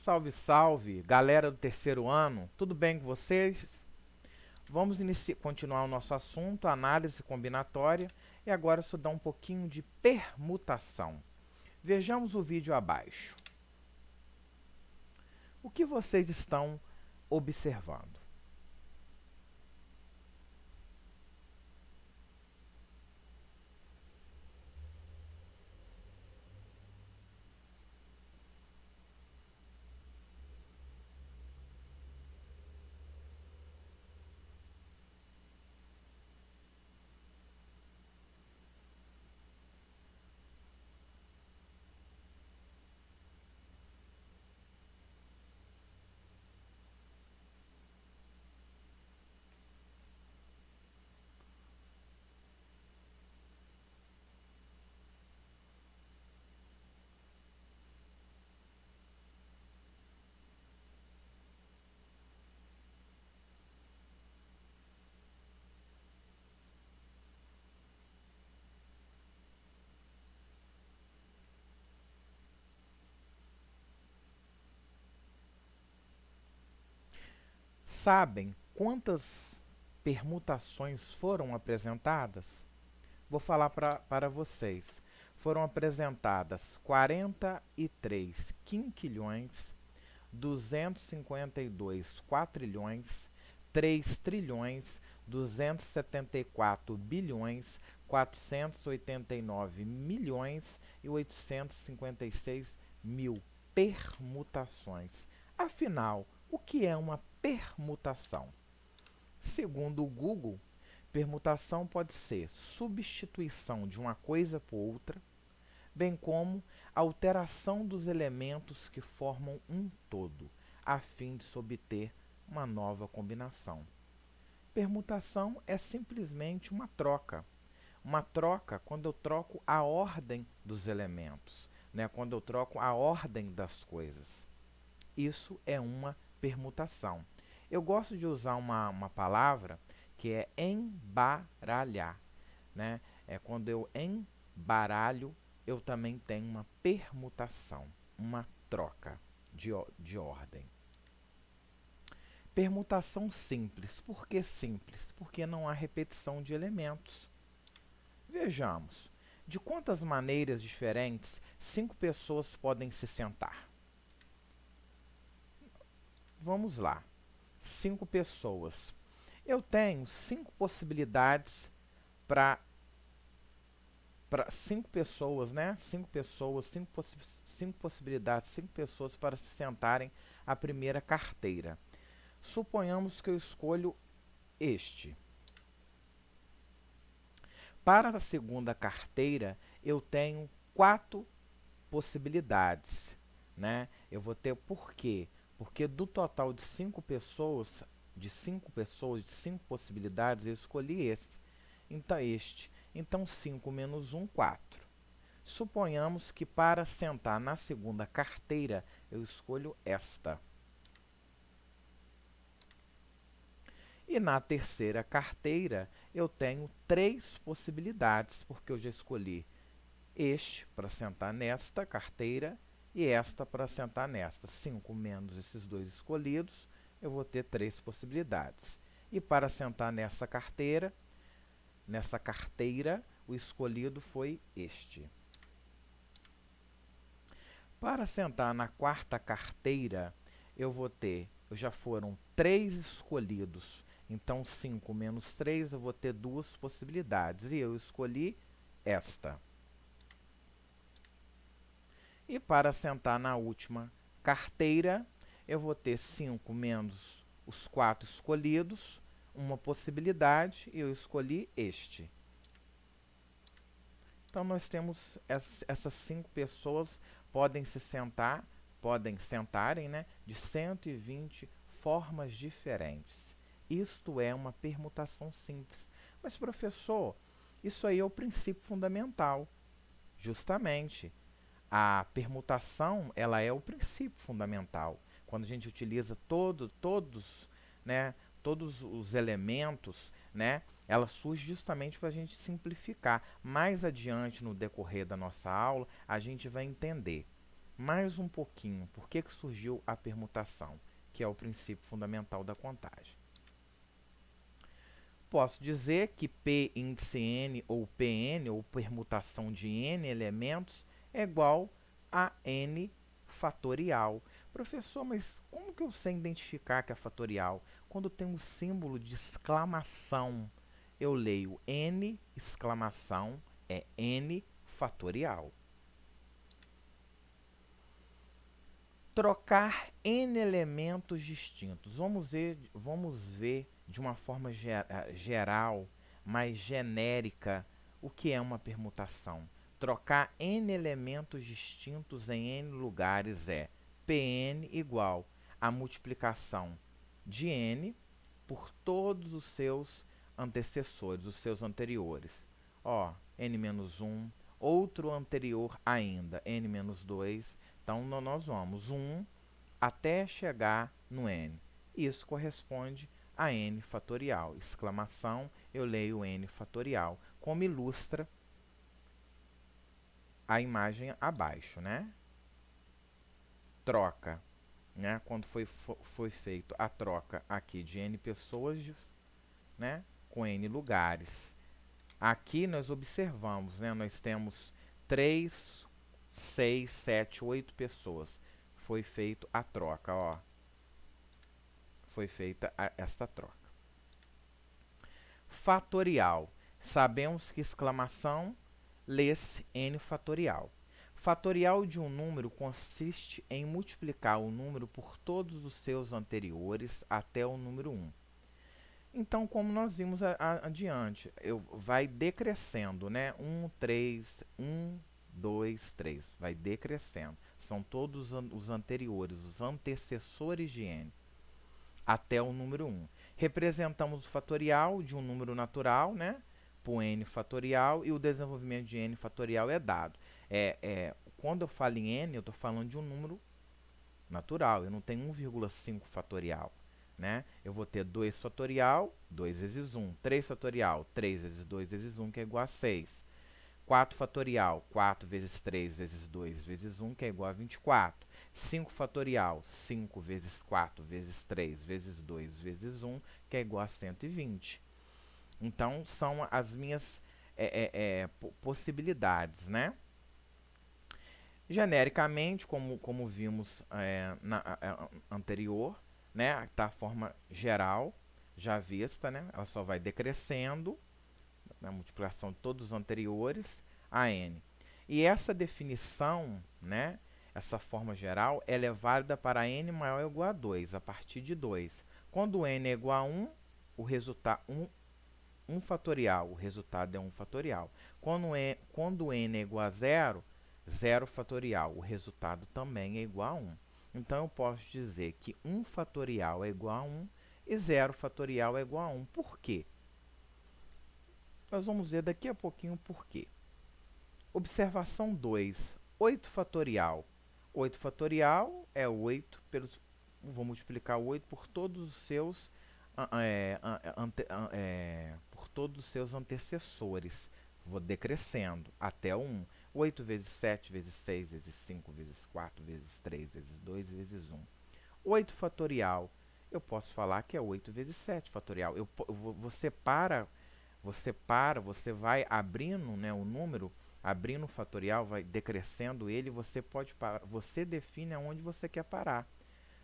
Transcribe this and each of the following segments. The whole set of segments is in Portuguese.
Salve, salve, galera do terceiro ano, tudo bem com vocês? Vamos continuar o nosso assunto, análise combinatória, e agora estudar um pouquinho de permutação. Vejamos o vídeo abaixo. O que vocês estão observando? Sabem quantas permutações foram apresentadas? Vou falar para vocês. Foram apresentadas 43 quinquilhões, 252 quatrilhões, 3 trilhões, 274 bilhões, 489 milhões e 856 mil permutações. Afinal, o que é uma permutação? Segundo o Google, permutação pode ser substituição de uma coisa por outra, bem como alteração dos elementos que formam um todo, a fim de se obter uma nova combinação. Permutação é simplesmente uma troca. Uma troca quando eu troco a ordem dos elementos, né? Quando eu troco a ordem das coisas. Isso é uma permutação. Eu gosto de usar uma palavra que é embaralhar, né? É quando eu embaralho, eu também tenho uma permutação, uma troca de ordem. Permutação simples. Por que simples? Porque não há repetição de elementos. Vejamos. De quantas maneiras diferentes 5 pessoas podem se sentar? Vamos lá. 5 pessoas. Eu tenho 5 possibilidades para 5 pessoas, né? 5 pessoas, 5 possibilidades, 5 pessoas para se sentarem à primeira carteira. Suponhamos que eu escolho este. Para a segunda carteira, eu tenho 4 possibilidades, né? Eu vou ter por quê? Porque do total de 5 pessoas, de 5 possibilidades, eu escolhi este. Então 5 menos 1, 4. Suponhamos que para sentar na segunda carteira, eu escolho esta. E na terceira carteira, eu tenho 3 possibilidades, porque eu já escolhi este para sentar nesta carteira e esta para sentar nesta. 5 menos esses dois escolhidos, eu vou ter 3 possibilidades. E para sentar nessa carteira, o escolhido foi este. Para sentar na quarta carteira, já foram 3 escolhidos. Então, 5 menos 3, eu vou ter 2 possibilidades. E eu escolhi esta. E para sentar na última carteira, eu vou ter 5 menos os 4 escolhidos, uma possibilidade, e eu escolhi este. Então, nós temos essas 5 pessoas podem sentarem, né, de 120 formas diferentes. Isto é uma permutação simples. Mas, professor, isso aí é o princípio fundamental. Justamente, a permutação ela é o princípio fundamental. Quando a gente utiliza né, todos os elementos, né, ela surge justamente para a gente simplificar. Mais adiante, no decorrer da nossa aula, a gente vai entender. mais um pouquinho por que surgiu a permutação, que é o princípio fundamental da contagem. Posso dizer que P índice n ou Pn, ou permutação de n elementos, é igual a n fatorial. Professor, mas como que eu sei identificar que é fatorial? Quando tem um símbolo de exclamação, eu leio n exclamação é n fatorial. Trocar n elementos distintos. Vamos ver de uma forma geral, mais genérica, o que é uma permutação. Trocar n elementos distintos em n lugares é Pn igual a multiplicação de n por todos os seus antecessores, os seus anteriores. Ó, n-1, outro anterior ainda, n-2. Então, nós vamos 1 até chegar no n. Isso corresponde a n fatorial. Exclamação, eu leio n fatorial, como ilustra a imagem abaixo, né? Troca, né? Quando foi feito a troca aqui de n pessoas, né? Com n lugares. Aqui nós observamos, né? Nós temos 3, 6, 7, 8 pessoas. Foi feita a troca, ó. Foi feita esta troca. Fatorial. Sabemos que exclamação lê-se n fatorial. Fatorial de um número consiste em multiplicar o número por todos os seus anteriores até o número 1. Então, como nós vimos adiante, vai decrescendo, né? 1, 3, 1, 2, 3. Vai decrescendo. São todos os anteriores, os antecessores de n, até o número 1. Representamos o fatorial de um número natural, né? Por n fatorial, e o desenvolvimento de n fatorial é dado. Quando eu falo em n, eu estou falando de um número natural. Eu não tenho 1,5 fatorial. Né? Eu vou ter 2 fatorial, 2 vezes 1. 3 fatorial, 3 vezes 2 vezes 1, que é igual a 6. 4 fatorial, 4 vezes 3 vezes 2 vezes 1, que é igual a 24. 5 fatorial, 5 vezes 4 vezes 3 vezes 2 vezes 1, que é igual a 120. Então, são as minhas possibilidades, né? Genericamente, como vimos na anterior, né, tá a forma geral já vista, né? Ela só vai decrescendo, a multiplicação de todos os anteriores a n. E essa definição, né, essa forma geral, ela é válida para n maior ou igual a 2, a partir de 2. Quando n é igual a 1, o resultado 1 fatorial, o resultado é 1 fatorial. Quando n é igual a 0, 0 fatorial, o resultado também é igual a 1. Então, eu posso dizer que 1 fatorial é igual a 1 e 0 fatorial é igual a 1. Por quê? Nós vamos ver daqui a pouquinho por quê. Observação 2. 8 fatorial. 8 fatorial é 8 pelos... Vou multiplicar 8 por todos os seus por todos os seus antecessores. Vou decrescendo até o 1. 8 vezes 7 vezes 6 vezes 5 vezes 4 vezes 3 vezes 2 vezes 1. 8 fatorial, eu posso falar que é 8 vezes 7 fatorial. Você vai abrindo, né, o número, abrindo o fatorial, vai decrescendo ele, você pode parar, você define aonde você quer parar.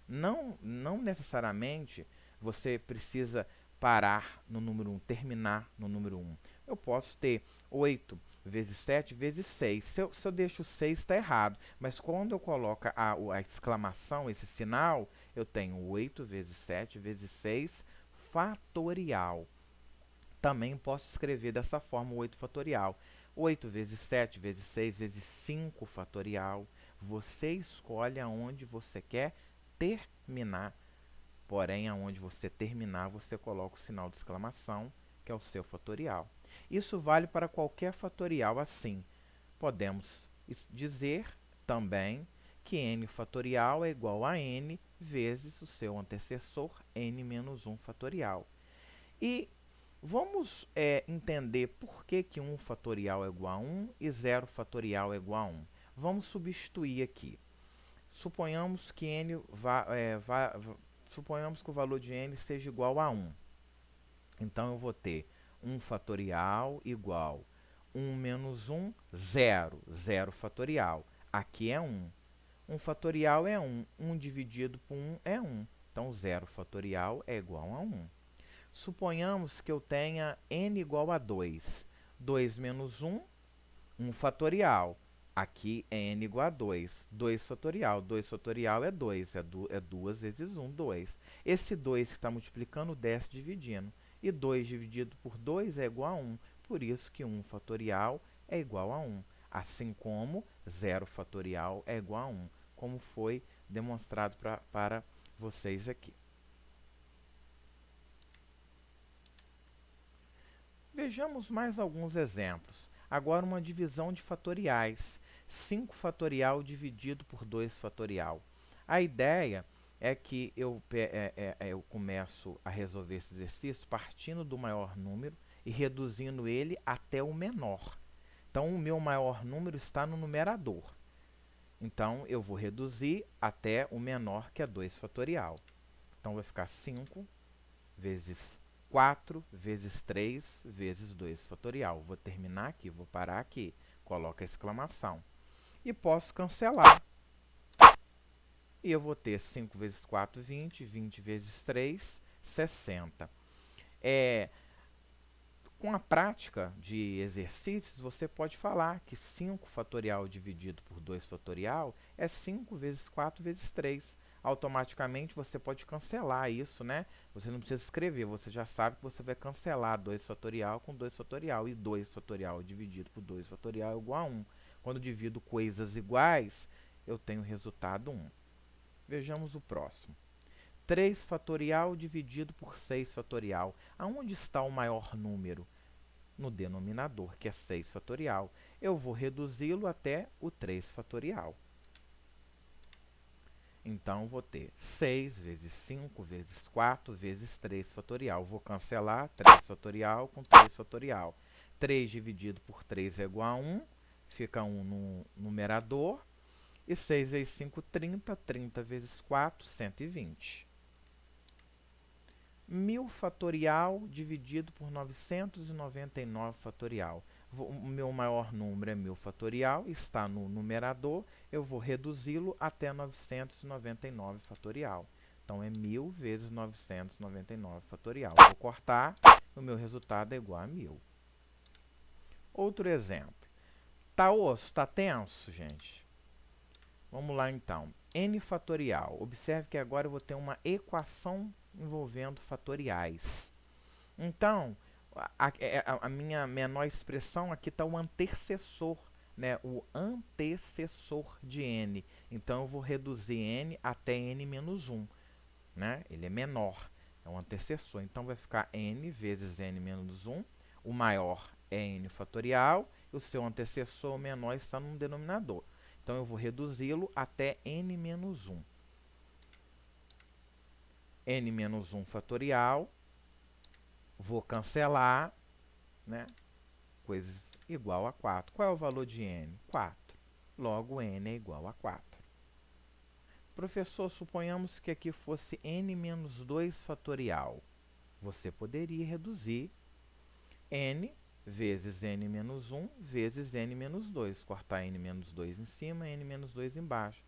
Não necessariamente você precisa parar no número 1, terminar no número 1. Eu posso ter 8 vezes 7 vezes 6. Se eu deixo 6, está errado. Mas quando eu coloco a exclamação, esse sinal, eu tenho 8 vezes 7 vezes 6 fatorial. Também posso escrever dessa forma o 8 fatorial. 8 vezes 7 vezes 6 vezes 5 fatorial. Você escolhe aonde você quer terminar. Porém, aonde você terminar, você coloca o sinal de exclamação, que é o seu fatorial. Isso vale para qualquer fatorial assim. Podemos dizer também que n fatorial é igual a n vezes o seu antecessor, n menos 1 fatorial. E vamos entender por que 1 fatorial é igual a 1 e 0 fatorial é igual a 1. Vamos substituir aqui. Suponhamos que suponhamos que o valor de n seja igual a 1. Então, eu vou ter 1 fatorial igual 1 menos 1, 0. 0 fatorial. Aqui é 1. 1 fatorial é 1. 1 dividido por 1 é 1. Então, 0 fatorial é igual a 1. Suponhamos que eu tenha n igual a 2. 2 menos 1, 1 fatorial. Aqui é n igual a 2. 2 fatorial. 2 fatorial é 2. É 2 vezes 1, 2. Esse 2 que está multiplicando, desce dividindo. E 2 dividido por 2 é igual a 1. Por isso que 1 fatorial é igual a 1. Assim como 0 fatorial é igual a 1. Como foi demonstrado para vocês aqui. Vejamos mais alguns exemplos. Agora, uma divisão de fatoriais. 5 fatorial dividido por 2 fatorial. A ideia é que eu começo a resolver esse exercício partindo do maior número e reduzindo ele até o menor. Então, o meu maior número está no numerador. Então, eu vou reduzir até o menor, que é 2 fatorial. Então, vai ficar 5 vezes 4 vezes 3 vezes 2 fatorial. Vou terminar aqui, vou parar aqui. Coloco a exclamação. E posso cancelar. E eu vou ter 5 vezes 4, 20. 20 vezes 3, 60. Com a prática de exercícios, você pode falar que 5 fatorial dividido por 2 fatorial é 5 vezes 4 vezes 3. Automaticamente você pode cancelar isso, né? Você não precisa escrever, você já sabe que você vai cancelar 2 fatorial com 2 fatorial. E 2 fatorial dividido por 2 fatorial é igual a 1. Quando divido coisas iguais, eu tenho o resultado 1. Vejamos o próximo. 3 fatorial dividido por 6 fatorial. Aonde está o maior número? No denominador, que é 6 fatorial. Eu vou reduzi-lo até o 3 fatorial. Então, vou ter 6 vezes 5 vezes 4 vezes 3 fatorial. Vou cancelar 3 fatorial com 3 fatorial. 3 dividido por 3 é igual a 1. Fica 1 no numerador. E 6 vezes 5, 30. 30 vezes 4, 120. 1000 fatorial dividido por 999 fatorial. O meu maior número é 1000 fatorial, está no numerador, eu vou reduzi-lo até 999 fatorial. Então, é 1000 vezes 999 fatorial. Vou cortar, o meu resultado é igual a 1000. Outro exemplo. Tá osso? Tá tenso, gente? Vamos lá, então. N fatorial. Observe que agora eu vou ter uma equação envolvendo fatoriais. Então, a minha menor expressão aqui está o antecessor, né? O antecessor de n. Então, eu vou reduzir n até n menos 1. Né? Ele é menor, é um antecessor. Então, vai ficar n vezes n menos 1. O maior é n fatorial e o seu antecessor, o menor, está no denominador. Então, eu vou reduzi-lo até n menos 1. n menos 1 fatorial. Vou cancelar, né? Coisas igual a 4. Qual é o valor de n? 4. Logo, n é igual a 4. Professor, suponhamos que aqui fosse n menos 2 fatorial. Você poderia reduzir n vezes n menos 1 vezes n menos 2. Cortar n menos 2 em cima e n menos 2 embaixo.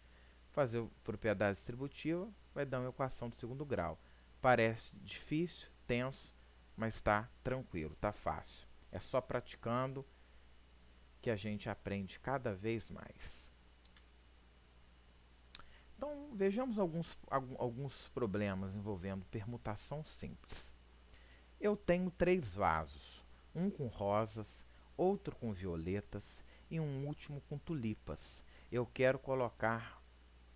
Fazer propriedade distributiva, vai dar uma equação do segundo grau. Parece difícil, tenso, mas está tranquilo, está fácil. É só praticando que a gente aprende cada vez mais. Então, vejamos alguns problemas envolvendo permutação simples. Eu tenho 3 vasos, um com rosas, outro com violetas e um último com tulipas. Eu quero colocar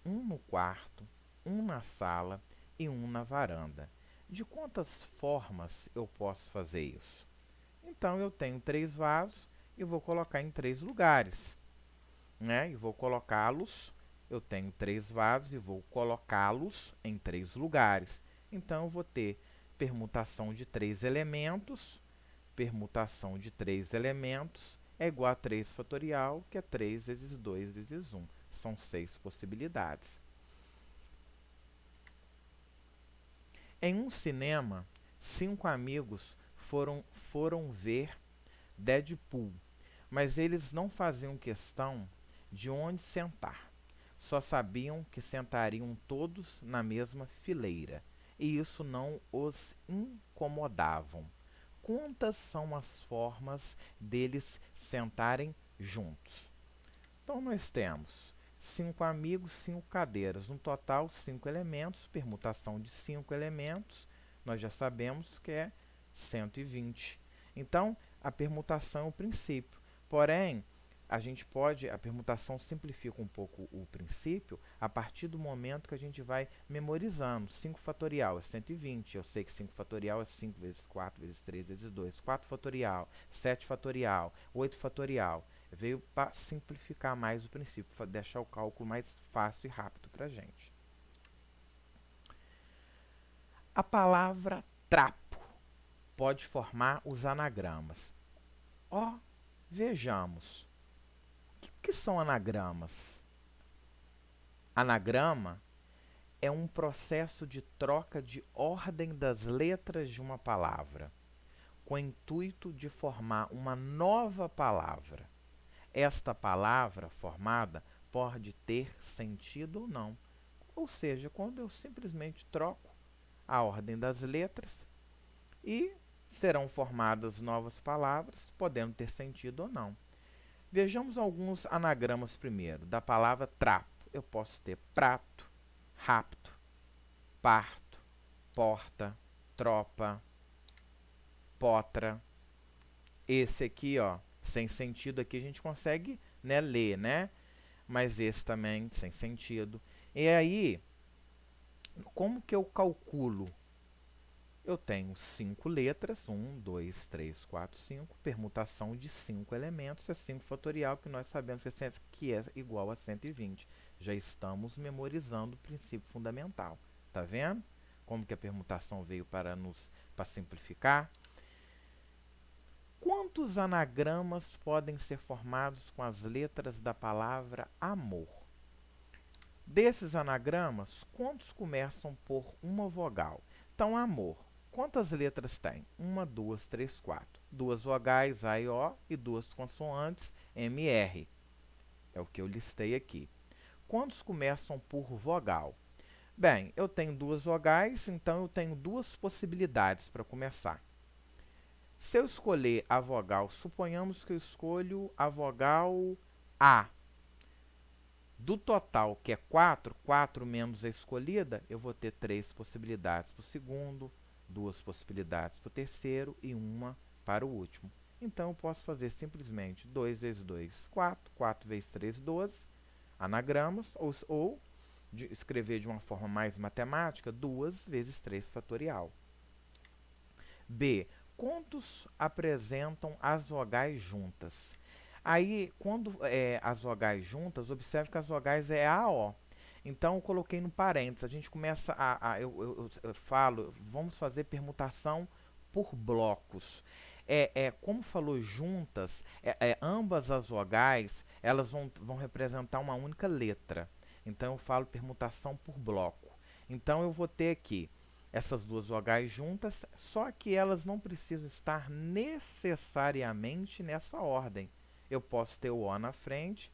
um no quarto, um na sala e um na varanda. De quantas formas eu posso fazer isso? Então, eu tenho 3 vasos e vou colocar em 3 lugares. Né? E vou colocá-los, eu tenho 3 vasos e vou colocá-los em 3 lugares. Então, eu vou ter permutação de 3 elementos. Permutação de 3 elementos é igual a 3 fatorial, que é 3 vezes 2 vezes 1. São 6 possibilidades. Em um cinema, 5 amigos foram ver Deadpool, mas eles não faziam questão de onde sentar. Só sabiam que sentariam todos na mesma fileira, e isso não os incomodava. Quantas são as formas deles sentarem juntos? Então nós temos 5 amigos, 5 cadeiras, um total 5 elementos, permutação de 5 elementos, nós já sabemos que é 120. Então, a permutação é o princípio. Porém, a permutação simplifica um pouco o princípio a partir do momento que a gente vai memorizando. 5 fatorial é 120, eu sei que 5 fatorial é 5 vezes 4 vezes 3 vezes 2. 4 fatorial, 7 fatorial, 8 fatorial. Veio para simplificar mais o princípio, para deixar o cálculo mais fácil e rápido para a gente. A palavra trapo pode formar os anagramas. Vejamos. O que são anagramas? Anagrama é um processo de troca de ordem das letras de uma palavra, com o intuito de formar uma nova palavra. Esta palavra formada pode ter sentido ou não. Ou seja, quando eu simplesmente troco a ordem das letras e serão formadas novas palavras, podendo ter sentido ou não. Vejamos alguns anagramas primeiro. Da palavra trapo, eu posso ter prato, rapto, parto, porta, tropa, potra. Esse aqui, ó, sem sentido aqui a gente consegue, né, ler, né? Mas esse também sem sentido. E aí, como que eu calculo? Eu tenho 5 letras, 1, 2, 3, 4, 5, permutação de 5 elementos, é 5 fatorial, que nós sabemos que é igual a 120. Já estamos memorizando o princípio fundamental. Tá vendo? Como que a permutação veio para simplificar? Quantos anagramas podem ser formados com as letras da palavra amor? Desses anagramas, quantos começam por uma vogal? Então, amor, quantas letras tem? 1, 2, 3, 4. 2 vogais, A e O, e 2 consoantes, M e R. É o que eu listei aqui. Quantos começam por vogal? Bem, eu tenho 2 vogais, então eu tenho 2 possibilidades para começar. Se eu escolher a vogal, suponhamos que eu escolho a vogal A. Do total, que é 4, 4 menos a escolhida, eu vou ter 3 possibilidades para o segundo, 2 possibilidades para o terceiro e 1 para o último. Então, eu posso fazer simplesmente 2 vezes 2, 4, 4 vezes 3, 12, anagramas, ou escrever de uma forma mais matemática, 2 vezes 3 fatorial. B. Quantos apresentam as vogais juntas? Aí, quando as vogais juntas, observe que as vogais é A-O. Então, eu coloquei no parênteses. A gente começa eu falo, vamos fazer permutação por blocos. Como falou juntas, ambas as vogais, elas vão representar uma única letra. Então, eu falo permutação por bloco. Então, eu vou ter aqui essas duas vogais juntas, só que elas não precisam estar necessariamente nessa ordem. Eu posso ter o O na frente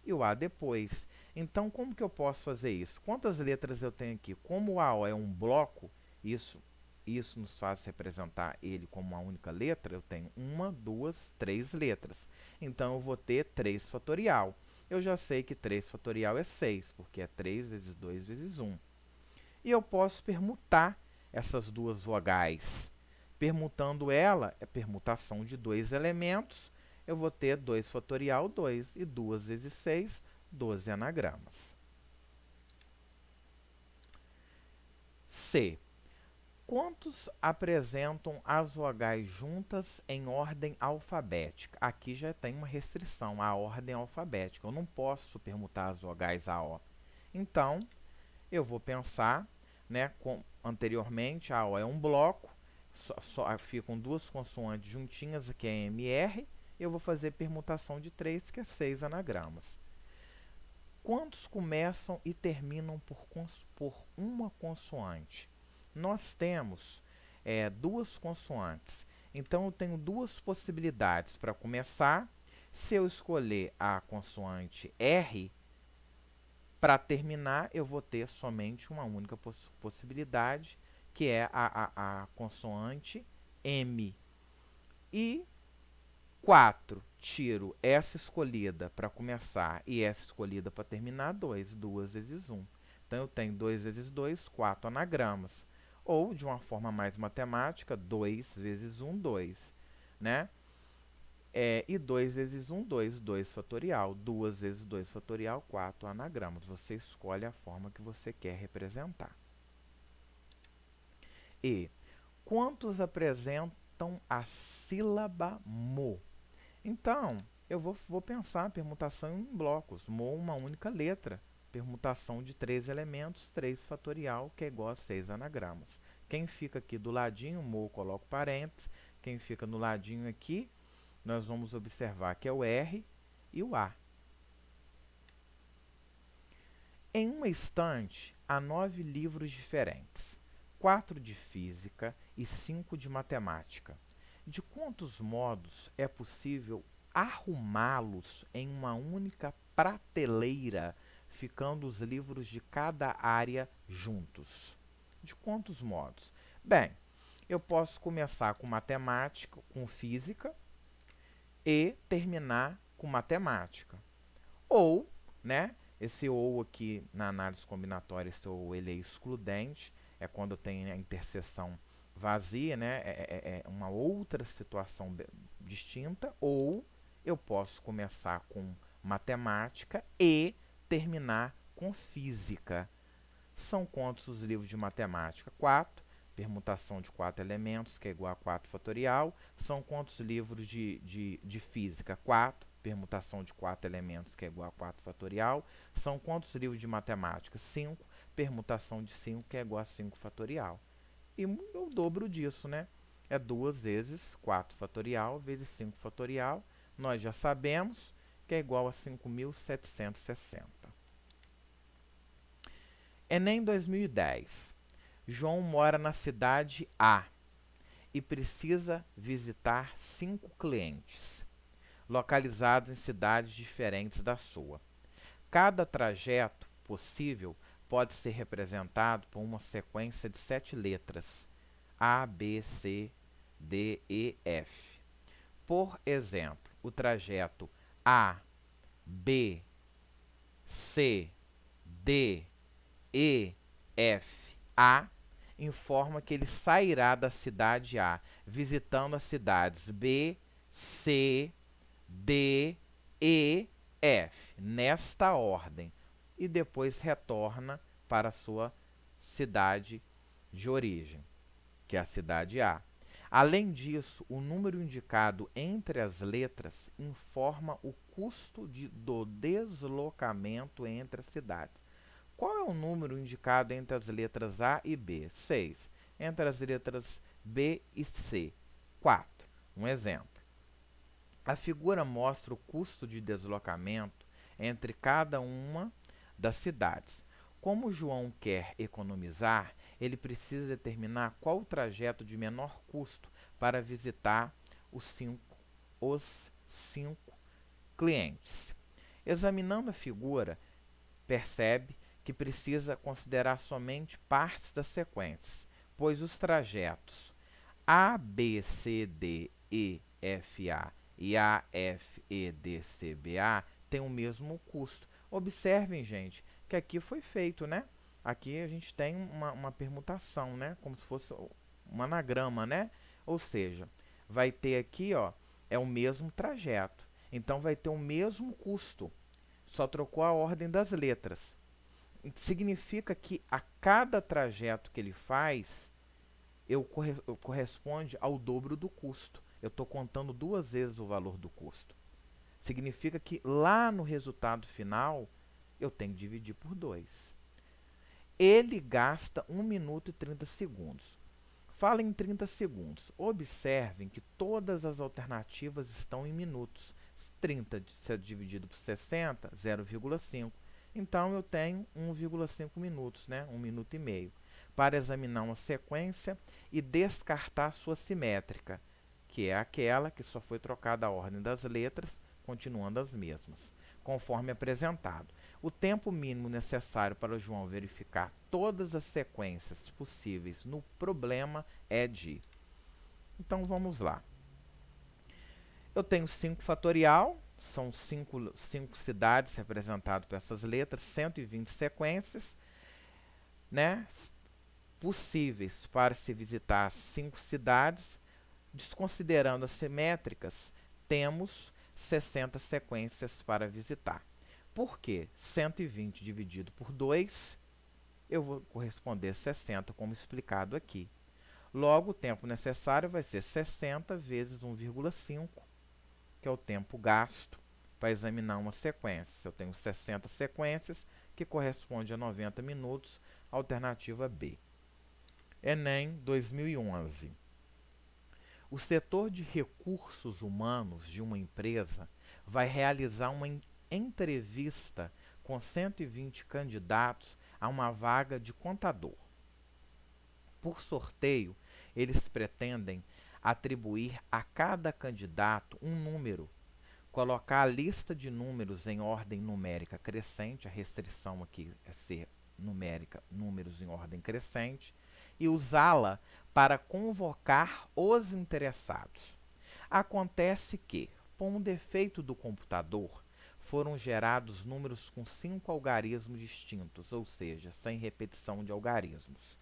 e o A depois. Então, como que eu posso fazer isso? Quantas letras eu tenho aqui? Como o AO é um bloco, isso nos faz representar ele como uma única letra, eu tenho 1, 2, 3 letras. Então, eu vou ter 3 fatorial. Eu já sei que 3 fatorial é 6, porque é 3 vezes 2 vezes 1. E eu posso permutar essas duas vogais. Permutando ela, é permutação de 2 elementos, eu vou ter 2 fatorial 2 e 2 vezes 6, 12 anagramas. C. Quantos apresentam as vogais juntas em ordem alfabética? Aqui já tem uma restrição, a ordem alfabética. Eu não posso permutar as vogais AO. Então, eu vou pensar, né, anteriormente, a O é um bloco, só ficam duas consoantes juntinhas, que é MR, eu vou fazer permutação de 3, que é 6 anagramas. Quantos começam e terminam por uma consoante? nós temos duas consoantes. Então, eu tenho duas possibilidades para começar. Se eu escolher a consoante R, para terminar, eu vou ter somente uma única possibilidade, que é a consoante M. E 4, tiro essa escolhida para começar e essa escolhida para terminar, 2. 2 vezes 1. Então, eu tenho 2 vezes 2, 4 anagramas. Ou, de uma forma mais matemática, 2 vezes 1, 2. Né? E 2 vezes 1, 2. 2 fatorial. 2 vezes 2 fatorial, 4 anagramas. Você escolhe a forma que você quer representar. E quantos apresentam a sílaba mo? Então, eu vou pensar permutação em blocos. Mo, uma única letra. Permutação de 3 elementos, 3 fatorial, que é igual a 6 anagramas. Quem fica aqui do ladinho, mo, coloco parênteses. Quem fica no ladinho aqui, nós vamos observar que é o R e o A. Em uma estante, há 9 livros diferentes. 4 de física e 5 de matemática. De quantos modos é possível arrumá-los em uma única prateleira, ficando os livros de cada área juntos? De quantos modos? Bem, eu posso começar com matemática, com física e terminar com matemática. Ou, né, esse ou aqui na análise combinatória, esse ou ele é excludente, é quando tem a interseção vazia, né, é uma outra situação distinta. Ou eu posso começar com matemática e terminar com física. São quantos os livros de matemática? 4. Permutação de 4 elementos, que é igual a 4 fatorial. São quantos livros de física? 4. Permutação de 4 elementos, que é igual a 4 fatorial. São quantos livros de matemática? 5. Permutação de 5, que é igual a 5 fatorial. E o dobro disso, né? É 2 vezes 4 fatorial vezes 5 fatorial. Nós já sabemos que é igual a 5.760. Enem 2010. João mora na cidade A e precisa visitar 5 clientes, localizados em cidades diferentes da sua. Cada trajeto possível pode ser representado por uma sequência de 7 letras: A, B, C, D, E, F. Por exemplo, o trajeto A, B, C, D, E, F, A informa que ele sairá da cidade A, visitando as cidades B, C, D, E, F, nesta ordem, e depois retorna para a sua cidade de origem, que é a cidade A. Além disso, o número indicado entre as letras informa o custo do deslocamento entre as cidades. Qual é o número indicado entre as letras A e B? 6. Entre as letras B e C? 4. Um exemplo. A figura mostra o custo de deslocamento entre cada uma das cidades. Como João quer economizar, ele precisa determinar qual o trajeto de menor custo para visitar os cinco clientes. Examinando a figura, percebe que precisa considerar somente partes das sequências, pois os trajetos A, B, C, D, E, F, A e A, F, E, D, C, B, A têm o mesmo custo. Observem, gente, que aqui foi feito, né? Aqui a gente tem uma permutação, né? Como se fosse um anagrama, né? Ou seja, vai ter aqui, ó, é o mesmo trajeto. Então, vai ter o mesmo custo. Só trocou a ordem das letras. Significa que a cada trajeto que ele faz, corresponde ao dobro do custo. Eu estou contando 2 vezes o valor do custo. Significa que lá no resultado final, eu tenho que dividir por 2. Ele gasta 1 minuto e 30 segundos. Fala em 30 segundos. Observem que todas as alternativas estão em minutos. 30 dividido por 60, 0,5. Então, eu tenho 1,5 minutos, né? 1 minuto e meio. para examinar uma sequência e descartar sua simétrica, que é aquela que só foi trocada a ordem das letras, continuando as mesmas, conforme apresentado. O tempo mínimo necessário para o João verificar todas as sequências possíveis no problema é de... Então vamos lá. Eu tenho 5 fatorial, são 5 cidades representadas por essas letras, 120 sequências, né, possíveis para se visitar 5 cidades. Desconsiderando as simétricas, temos 60 sequências para visitar. Por quê? 120 dividido por 2, eu vou corresponder a 60, como explicado aqui. Logo, o tempo necessário vai ser 60 vezes 1,5, que é o tempo gasto para examinar uma sequência. Eu tenho 60 sequências, que corresponde a 90 minutos, alternativa B. Enem 2011. O setor de recursos humanos de uma empresa vai realizar uma entrevista com 120 candidatos a uma vaga de contador. Por sorteio, eles pretendem atribuir a cada candidato um número, colocar a lista de números em ordem numérica crescente, a restrição aqui é ser numérica, números em ordem crescente, e usá-la para convocar os interessados. Acontece que, por um defeito do computador, foram gerados números com 5 algarismos distintos, ou seja, sem repetição de algarismos.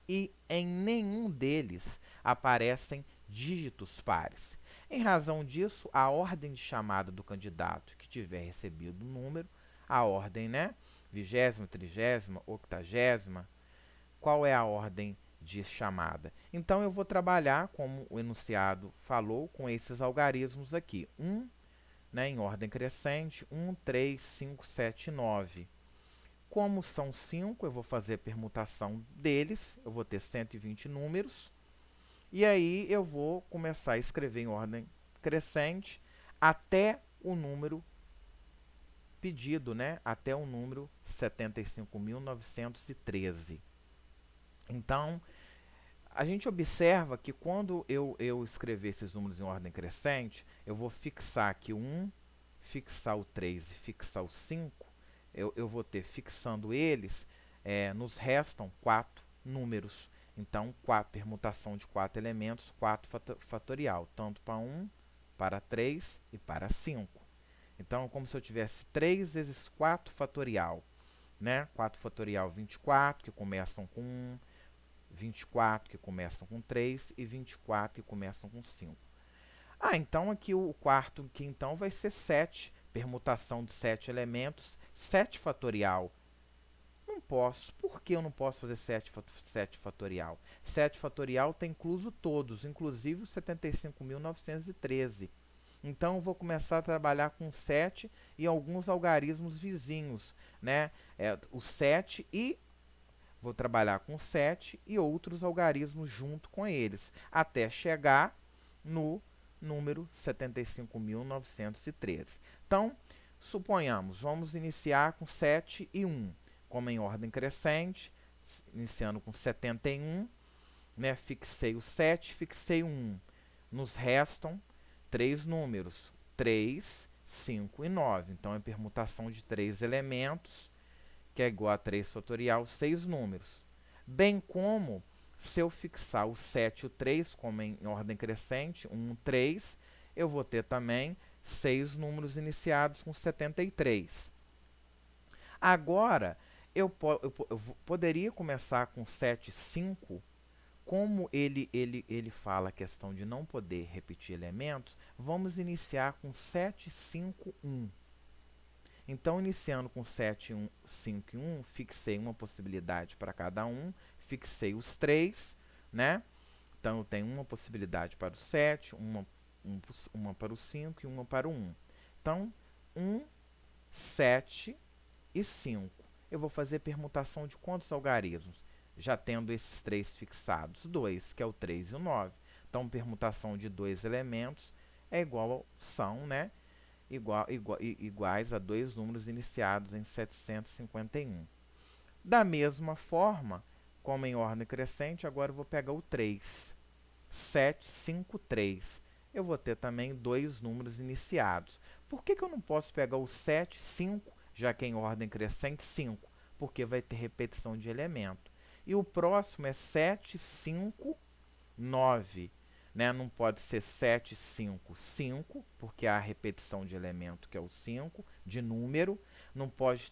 E em nenhum deles aparecem dígitos pares. Em razão disso, a ordem de chamada do candidato que tiver recebido o número, a ordem, né? 20ª, 30ª, 80ª, qual é a ordem de chamada? Então, eu vou trabalhar, como o enunciado falou, com esses algarismos aqui. 1, né, em ordem crescente, 1, 3, 5, 7, 9. Como são 5, eu vou fazer a permutação deles, eu vou ter 120 números, e aí eu vou começar a escrever em ordem crescente até o número pedido, né? Até o número 75.913. Então, a gente observa que quando eu escrever esses números em ordem crescente, eu vou fixar aqui o 1, fixar o 3 e fixar o 5. Eu vou ter, fixando eles, nos restam 4 números. Então, permutação de 4 elementos, 4 fatorial, tanto para 1, para 3 e para 5. Então, é como se eu tivesse 3 vezes 4 fatorial, né? 4 fatorial, 24, que começam com 1, 24 que começam com 3 e 24 que começam com 5. Então aqui o quarto, que então vai ser 7, permutação de 7 elementos, 7 fatorial. Não posso. Por que eu não posso fazer 7 fatorial? 7 fatorial está incluso todos, inclusive os 75.913. Então, eu vou começar a trabalhar com 7 e alguns algarismos vizinhos, né? O 7 e... Vou trabalhar com 7 e outros algarismos junto com eles, até chegar no número 75.913. Então, suponhamos, vamos iniciar com 7 e 1, como em ordem crescente, iniciando com 71, né? Fixei o 7, fixei o 1. Nos restam 3 números, 3, 5 e 9. Então, é permutação de 3 elementos, que é igual a 3 fatorial, 6 números. Bem como, se eu fixar o 7 e o 3, como em ordem crescente, 1, 3, eu vou ter também 6 números iniciados com 73. Agora, eu poderia começar com 7, 5, como ele fala a questão de não poder repetir elementos, vamos iniciar com 7, 5, 1. Então, iniciando com 7, 1, 5 e 1, fixei uma possibilidade para cada um, fixei os 3, né? Então, eu tenho uma possibilidade para o 7, uma para o 5 e uma para o 1. Então, 1, 7 e 5. Eu vou fazer permutação de quantos algarismos? Já tendo esses 3 fixados, 2, que é o 3 e o 9. Então, permutação de 2 elementos é são, né? Iguais a 2 números iniciados em 751. Da mesma forma, como em ordem crescente, agora eu vou pegar o 3. 7, 5, 3. Eu vou ter também dois números iniciados. Por que eu não posso pegar o 7, 5, já que é em ordem crescente, 5? Porque vai ter repetição de elemento. E o próximo é 7, 5, 9. Né? Não pode ser 7, 5, 5, porque há repetição de elemento, que é o 5, de número. Não pode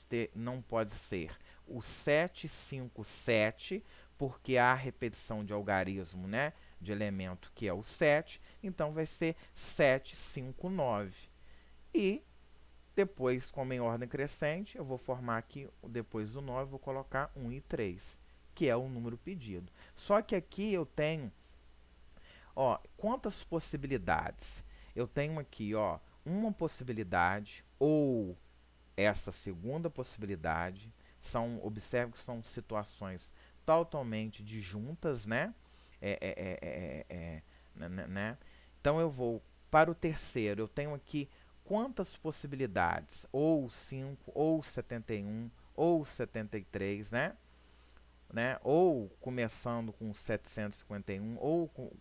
ser o 7, 5, 7, porque há repetição de algarismo, né? De elemento, que é o 7. Então, vai ser 7, 5, 9. E depois, como em ordem crescente, eu vou formar aqui, depois do 9, vou colocar 1 e 3, que é o número pedido. Só que aqui eu tenho, ó, quantas possibilidades? Eu tenho aqui, ó, uma possibilidade, ou essa segunda possibilidade. Observe que são situações totalmente disjuntas, né? Né? Então, eu vou para o terceiro. Eu tenho aqui quantas possibilidades? Ou 5, ou 71, ou 73, né? Ou começando com 751,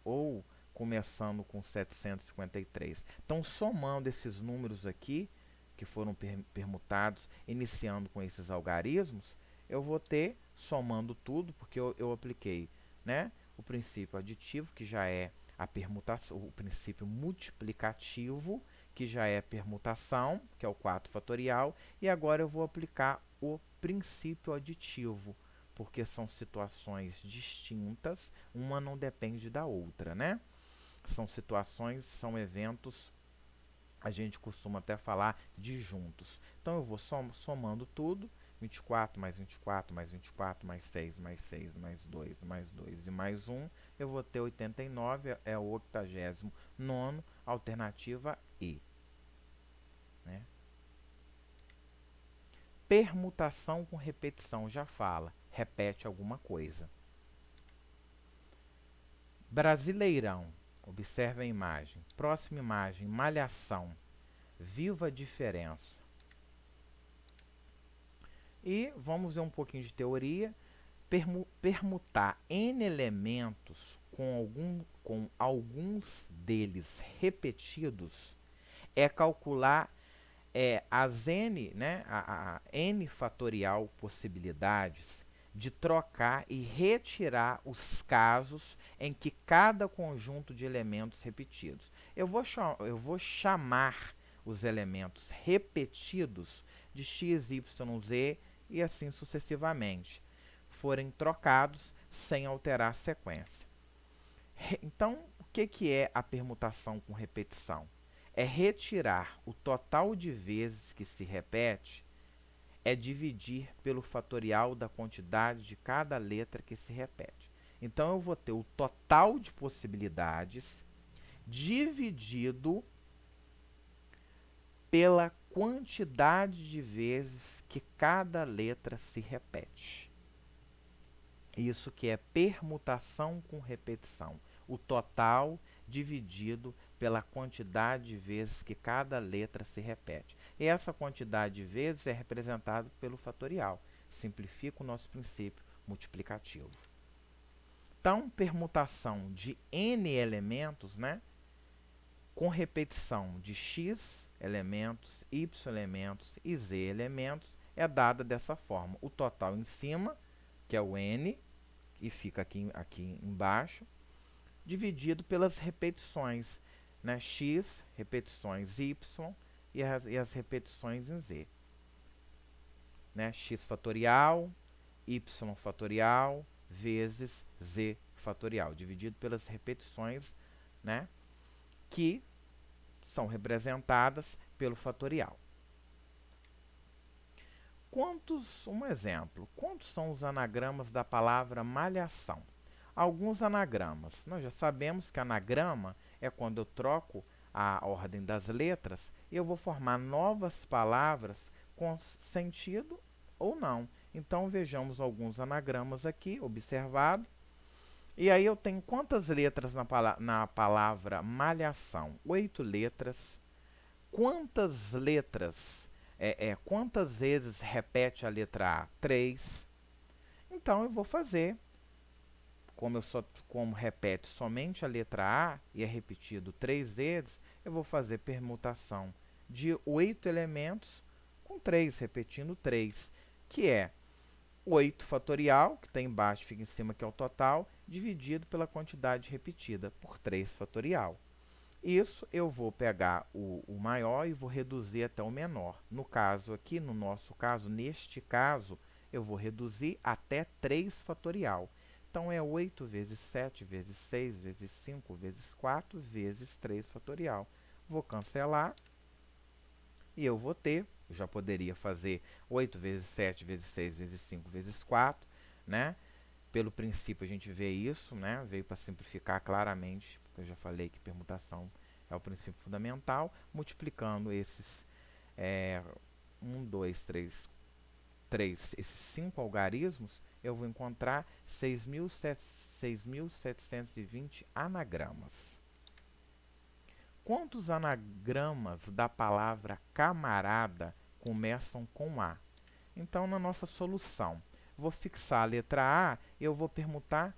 ou começando com 753. Então, somando esses números aqui, que foram permutados, iniciando com esses algarismos, eu vou ter, somando tudo, porque eu apliquei, né, o princípio aditivo, que já é a permutação, o princípio multiplicativo, que já é permutação, que é o 4 fatorial, e agora eu vou aplicar o princípio aditivo, porque são situações distintas, uma não depende da outra, né? São situações, são eventos, a gente costuma até falar disjuntos. Então, eu vou somando tudo, 24 mais 24 mais 24 mais 6 mais 6 mais 2 mais 2 e mais 1, eu vou ter 89, é o 89º, alternativa E. Né? Permutação com repetição, já fala, repete alguma coisa. Brasileirão, observe a imagem. Próxima imagem, malhação, viva a diferença. E vamos ver um pouquinho de teoria. Permutar N elementos com alguns deles repetidos é calcular as N, né, a N fatorial possibilidades de trocar e retirar os casos em que cada conjunto de elementos repetidos. Eu vou chamar os elementos repetidos de x, y, z e assim sucessivamente, forem trocados sem alterar a sequência. Então, o que é a permutação com repetição? É retirar o total de vezes que se repete, é dividir pelo fatorial da quantidade de cada letra que se repete. Então, eu vou ter o total de possibilidades dividido pela quantidade de vezes que cada letra se repete. Isso que é permutação com repetição. O total dividido pela quantidade de vezes que cada letra se repete. E essa quantidade de vezes é representada pelo fatorial. Simplifica o nosso princípio multiplicativo. Então, permutação de N elementos, né, com repetição de x elementos, y elementos e z elementos, é dada dessa forma. O total em cima, que é o N, e fica aqui embaixo, dividido pelas repetições, né? X, repetições y e as repetições em z. Né? X fatorial, y fatorial, vezes z fatorial, dividido pelas repetições, né? Que são representadas pelo fatorial. Um exemplo, quantos são os anagramas da palavra malhação? Alguns anagramas. Nós já sabemos que anagrama é quando eu troco a ordem das letras e eu vou formar novas palavras com sentido ou não. Então, vejamos alguns anagramas aqui, observado. E aí eu tenho quantas letras na palavra malhação? 8 letras. Quantas letras? Quantas vezes repete a letra A? 3. Então, eu vou fazer como repete somente a letra A e é repetido 3 vezes, eu vou fazer permutação de 8 elementos com 3, repetindo 3, que é 8 fatorial, que está embaixo, fica em cima, que é o total, dividido pela quantidade repetida, por 3 fatorial. Isso eu vou pegar o maior e vou reduzir até o menor. No caso aqui, no nosso caso, neste caso, eu vou reduzir até 3 fatorial. Então, é 8 vezes 7 vezes 6 vezes 5 vezes 4 vezes 3 fatorial. Vou cancelar e eu vou ter, eu já poderia fazer 8 vezes 7 vezes 6 vezes 5 vezes 4, né? Pelo princípio, a gente vê isso, né? Veio para simplificar claramente, porque eu já falei que permutação é o princípio fundamental. Multiplicando esses 1, 2, 3, esses 5 algarismos, eu vou encontrar 6.720 anagramas. Quantos anagramas da palavra camarada começam com A? Então, na nossa solução, vou fixar a letra A e eu vou permutar.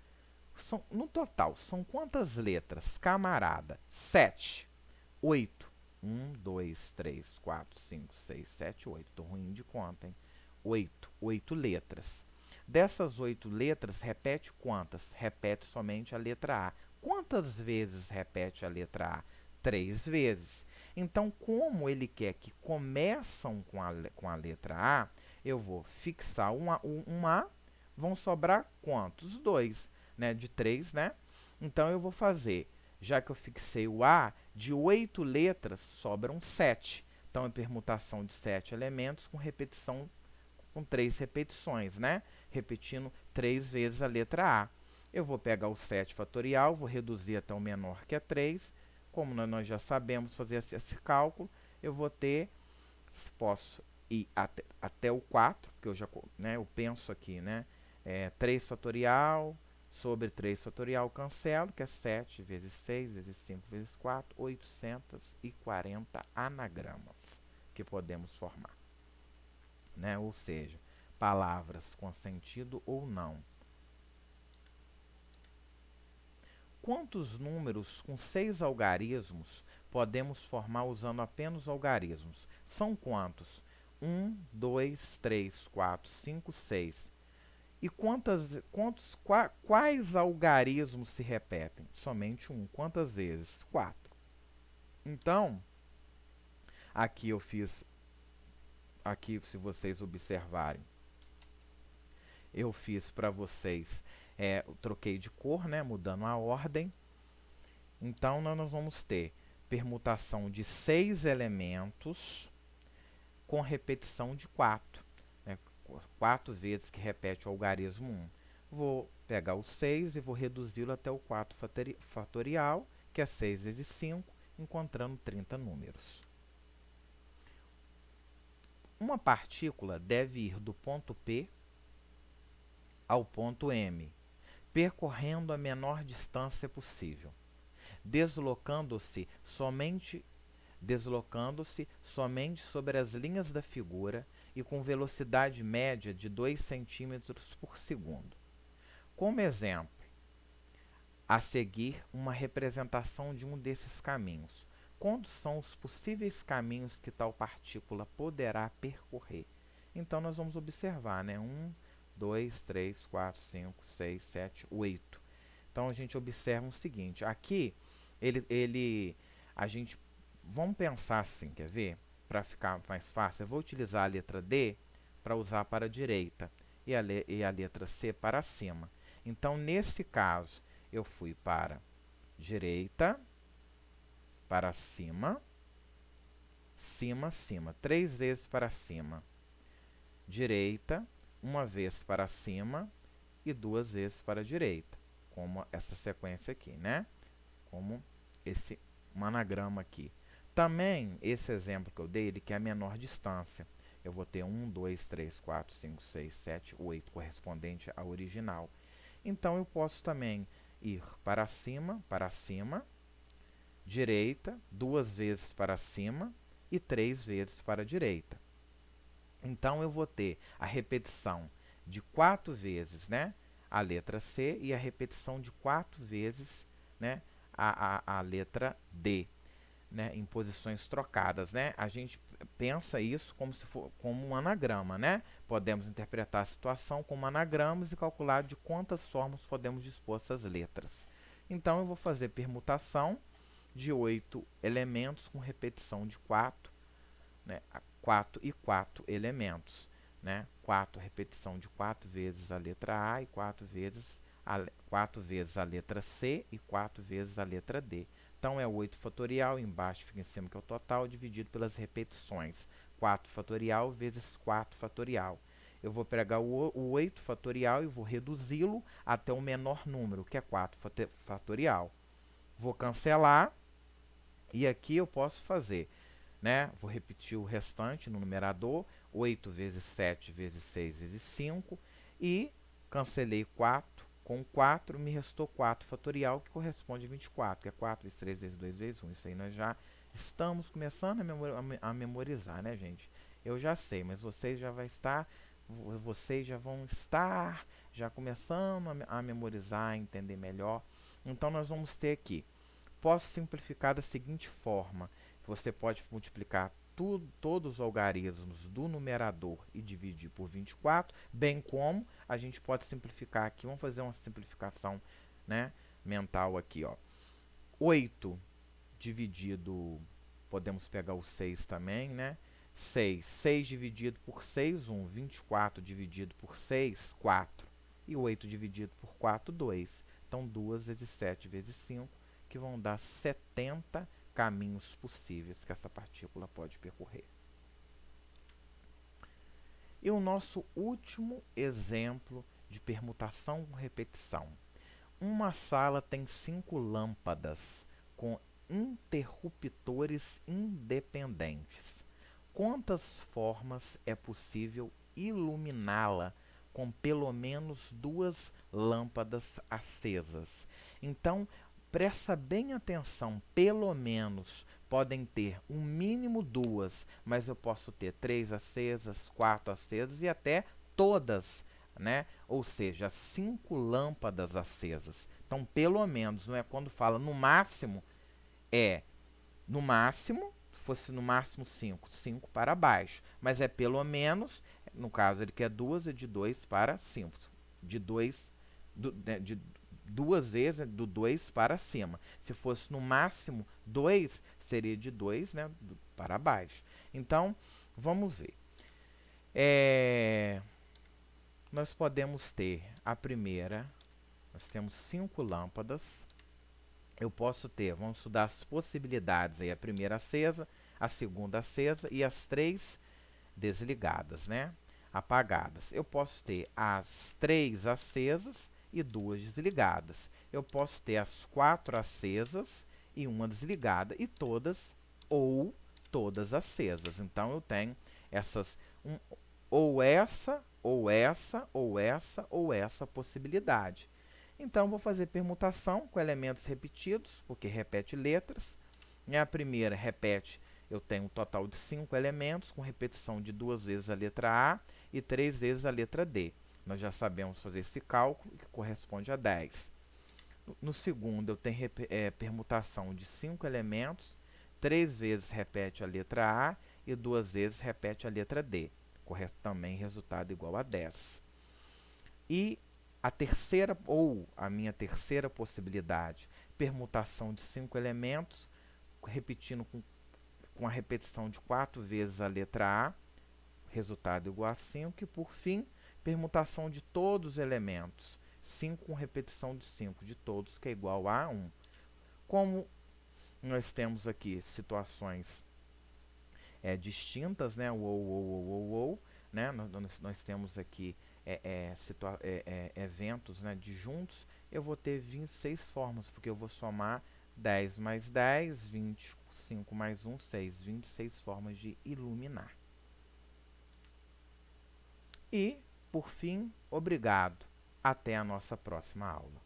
No total, são quantas letras? Camarada. 7. 8. 1, 2, 3, 4, 5, 6, 7, 8. Estou ruim de conta, hein? 8. 8 letras. Dessas 8 letras, repete quantas? Repete somente a letra A. Quantas vezes repete a letra A? 3 vezes. Então, como ele quer que começam com a letra A, eu vou fixar um A, vão sobrar quantos? 2, né? De 3, né? Então, eu vou fazer, já que eu fixei o A, de 8 letras, sobram 7. Então, é permutação de 7 elementos com repetição, com 3 repetições, né? Repetindo 3 vezes a letra A. Eu vou pegar o 7 fatorial, vou reduzir até o menor, que é 3. Como nós já sabemos fazer esse cálculo, eu vou ter, posso ir até o 4, que eu já, né, eu penso aqui, né? 3 fatorial sobre 3 fatorial, cancelo, que é 7 vezes 6 vezes 5 vezes 4, 840 anagramas que podemos formar, né? Ou seja, palavras com sentido ou não. Quantos números com 6 algarismos podemos formar usando apenas algarismos? São quantos? 1, 2, 3, 4, 5, 6. E quais algarismos se repetem? Somente um. Quantas vezes? 4. Então, aqui eu fiz, aqui se vocês observarem, eu fiz para vocês, eu troquei de cor, né, mudando a ordem. Então, nós vamos ter permutação de 6 elementos com repetição de 4. Né, 4 vezes que repete o algarismo 1. Vou pegar o 6 e vou reduzi-lo até o 4 fatorial, que é 6 vezes 5, encontrando 30 números. Uma partícula deve ir do ponto P ao ponto M, percorrendo a menor distância possível, deslocando-se somente sobre as linhas da figura e com velocidade média de 2 cm por segundo. Como exemplo, a seguir uma representação de um desses caminhos. Quantos são os possíveis caminhos que tal partícula poderá percorrer? Então, nós vamos observar, né? 1, 2, 3, 4, 5, 6, 7, 8. Então, a gente observa o seguinte. Aqui, a gente, vamos pensar assim, quer ver? Para ficar mais fácil, eu vou utilizar a letra D para usar para a direita e a letra C para cima. Então, nesse caso, eu fui para direita, para cima, cima, cima. 3 vezes para cima. Direita, uma vez para cima e 2 vezes para a direita. Como essa sequência aqui, né? Como esse anagrama aqui. Também, esse exemplo que eu dei, ele quer a menor distância. Eu vou ter 1, 2, 3, 4, 5, 6, 7, 8, correspondente ao original. Então, eu posso também ir para cima, direita, 2 vezes para cima e 3 vezes para a direita. Então, eu vou ter a repetição de 4 vezes, né? a letra C e a repetição de 4 vezes, né, a letra D, né, em posições trocadas, né? A gente pensa isso como se for como um anagrama, né? Podemos interpretar a situação como anagramas e calcular de quantas formas podemos dispor essas letras. Então, eu vou fazer permutação de 8 elementos com repetição de 4, né? 4 e 4 elementos, né? 4 repetição de 4 vezes a letra A e 4 vezes a letra C e 4 vezes a letra D. Então, é 8 fatorial, embaixo fica em cima que é o total, dividido pelas repetições. 4 fatorial vezes 4 fatorial. Eu vou pegar o 8 fatorial e vou reduzi-lo até o menor número, que é 4 fatorial. Vou cancelar e aqui eu posso fazer, né? Vou repetir o restante no numerador, 8 vezes 7 vezes 6 vezes 5 e cancelei 4. Com 4, me restou 4 fatorial, que corresponde a 24, que é 4 vezes 3 vezes 2 vezes 1. Isso aí nós já estamos começando a memorizar, né, gente? Eu já sei, mas vocês já vão estar já começando a memorizar, a entender melhor. Então, nós vamos ter aqui. Posso simplificar da seguinte forma. Você pode multiplicar todos os algarismos do numerador e dividir por 24, bem como a gente pode simplificar aqui. Vamos fazer uma simplificação, né, mental aqui. Ó. 8 dividido, podemos pegar o 6 também, né? 6 dividido por 6, 1. 24 dividido por 6, 4. E 8 dividido por 4, 2. Então, 2 vezes 7 vezes 5, que vão dar 70 caminhos possíveis que essa partícula pode percorrer. E o nosso último exemplo de permutação com repetição. Uma sala tem 5 lâmpadas com interruptores independentes. Quantas formas é possível iluminá-la com pelo menos 2 lâmpadas acesas? Então, presta bem atenção, pelo menos podem ter um mínimo 2, mas eu posso ter 3 acesas, 4 acesas e até todas, né? Ou seja, 5 lâmpadas acesas. Então, pelo menos, não é quando fala no máximo, é no máximo, se fosse no máximo 5, 5 para baixo. Mas é pelo menos, no caso ele quer 2, é de 2 para 5. De 2, de 2 vezes, né, do 2 para cima. Se fosse no máximo 2, seria de 2, né, para baixo. Então, vamos ver. Nós podemos ter a primeira, nós temos 5 lâmpadas. Eu posso ter, vamos estudar as possibilidades aí, a primeira acesa, a segunda acesa e as 3 desligadas, né? Apagadas. Eu posso ter as 3 acesas e 2 desligadas. Eu posso ter as 4 acesas e 1 desligada e todas ou todas acesas. Então, eu tenho essas, ou essa, ou essa, ou essa, ou essa possibilidade. Então, vou fazer permutação com elementos repetidos, porque repete letras. A primeira repete, eu tenho um total de 5 elementos, com repetição de 2 vezes a letra A e 3 vezes a letra D. Nós já sabemos fazer esse cálculo, que corresponde a 10. No segundo, eu tenho permutação de 5 elementos, 3 vezes repete a letra A e 2 vezes repete a letra D. Correto também, resultado igual a 10. E a terceira, ou a minha terceira possibilidade, permutação de 5 elementos, repetindo com a repetição de 4 vezes a letra A, resultado igual a 5. E, por fim, permutação de todos os elementos, 5 com repetição de 5 de todos, que é igual a 1. Como nós temos aqui situações distintas, né? Né? Nós temos aqui eventos, né, disjuntos. Eu vou ter 26 formas, porque eu vou somar 10 mais 10, 25 mais 1, 6. 26 formas de iluminar. E, por fim, obrigado. Até a nossa próxima aula.